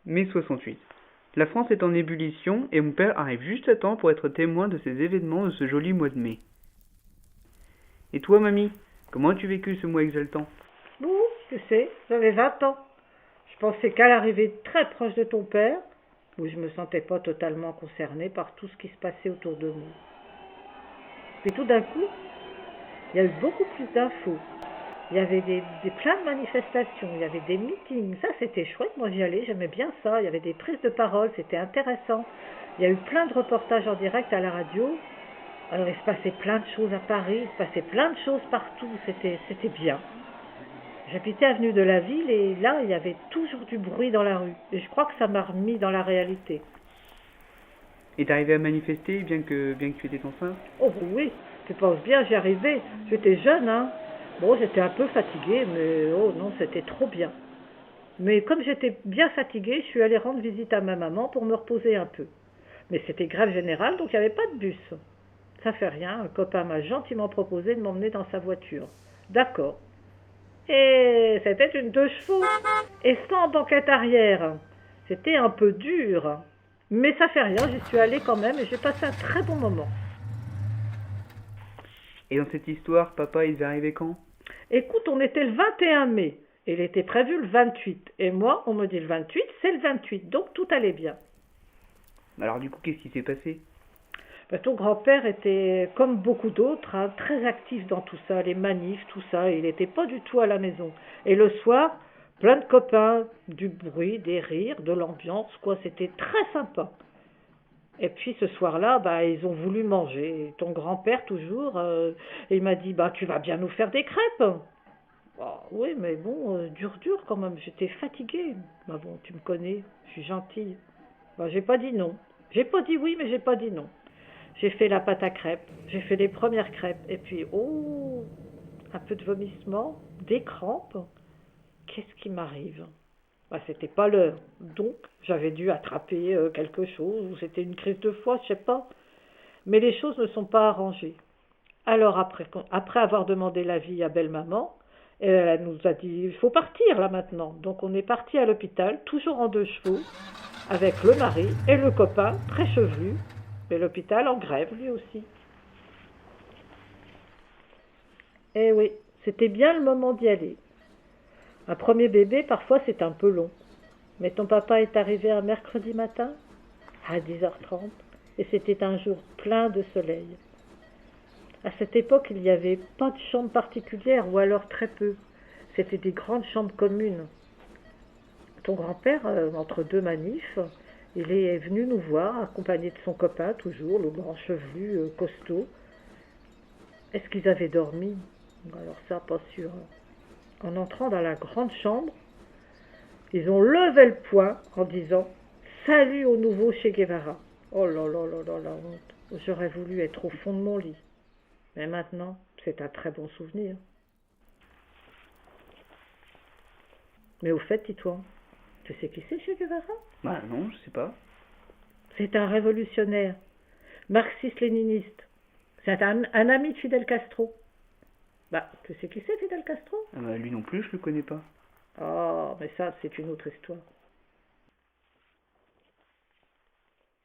Mai 68. La France est en ébullition et mon père arrive juste à temps pour être témoin de ces événements de ce joli mois de mai. Et toi, mamie, comment as-tu vécu ce mois exaltant? Bon, tu sais, j'avais 20 ans. Je pensais qu'à l'arrivée très proche de ton père, où je me sentais pas totalement concernée par tout ce qui se passait autour de nous. Puis tout d'un coup, il y a eu beaucoup plus d'infos. Il y avait plein de manifestations, il y avait des meetings. Ça, c'était chouette. Moi, j'y allais, j'aimais bien ça. Il y avait des prises de parole, c'était intéressant. Il y a eu plein de reportages en direct à la radio. Alors, il se passait plein de choses à Paris, il se passait plein de choses partout. C'était bien. J'habitais avenue de la Ville et là, il y avait toujours du bruit dans la rue. Et je crois que ça m'a remis dans la réalité. Et t'arrivais à manifester bien que tu étais enceinte? Oh oui, tu penses bien, j'y arrivais. J'étais jeune, hein. Bon, j'étais un peu fatiguée, mais oh non, c'était trop bien. Mais comme j'étais bien fatiguée, je suis allée rendre visite à ma maman pour me reposer un peu. Mais c'était grève générale, donc il n'y avait pas de bus. Ça fait rien, un copain m'a gentiment proposé de m'emmener dans sa voiture. D'accord. Et c'était une 2 chevaux, et sans banquette arrière. C'était un peu dur. Mais ça fait rien, j'y suis allée quand même et j'ai passé un très bon moment. Et dans cette histoire, papa, il devait arriver quand? Écoute, on était le 21 mai. Et il était prévu le 28. Et moi, on me dit le 28, c'est le 28. Donc tout allait bien. Alors du coup, qu'est-ce qui s'est passé? Ton grand-père était, comme beaucoup d'autres, hein, très actif dans tout ça, les manifs, tout ça. Il n'était pas du tout à la maison. Et le soir, plein de copains, du bruit, des rires, de l'ambiance, quoi. C'était très sympa. Et puis ce soir-là, ils ont voulu manger. Et ton grand-père, toujours, il m'a dit, tu vas bien nous faire des crêpes. Oui, mais bon, dur quand même. J'étais fatiguée. Bon, tu me connais, je suis gentille. J'ai pas dit non. J'ai pas dit oui, mais j'ai pas dit non. J'ai fait la pâte à crêpes. J'ai fait les premières crêpes. Et puis, un peu de vomissement, des crampes. Qu'est-ce qui m'arrive? C'était pas l'heure. Donc, j'avais dû attraper quelque chose. Ou c'était une crise de foie, je sais pas. Mais les choses ne sont pas arrangées. Alors, après avoir demandé l'avis à belle-maman, elle nous a dit, il faut partir là maintenant. Donc on est parti à l'hôpital, toujours en 2 chevaux, avec le mari et le copain, très chevelu, mais l'hôpital en grève lui aussi. Eh oui, c'était bien le moment d'y aller. Un premier bébé, parfois c'est un peu long. Mais ton papa est arrivé un mercredi matin, à 10h30, et c'était un jour plein de soleil. À cette époque, il n'y avait pas de chambre particulière, ou alors très peu. C'était des grandes chambres communes. Ton grand-père, entre 2 manifs, il est venu nous voir, accompagné de son copain, toujours, le grand chevelu, costaud. Est-ce qu'ils avaient dormi? Alors ça, pas sûr. En entrant dans la grande chambre, ils ont levé le poing en disant « Salut au nouveau Che Guevara ». Oh là là là là, la honte. J'aurais voulu être au fond de mon lit. Mais maintenant, c'est un très bon souvenir. Mais au fait, dis-toi, tu sais qui c'est Che Guevara? Non, je sais pas. C'est un révolutionnaire, marxiste-léniniste. C'est un ami de Fidel Castro. Tu sais qui c'est Fidel Castro? Lui non plus, je le connais pas. Oh, mais ça, c'est une autre histoire.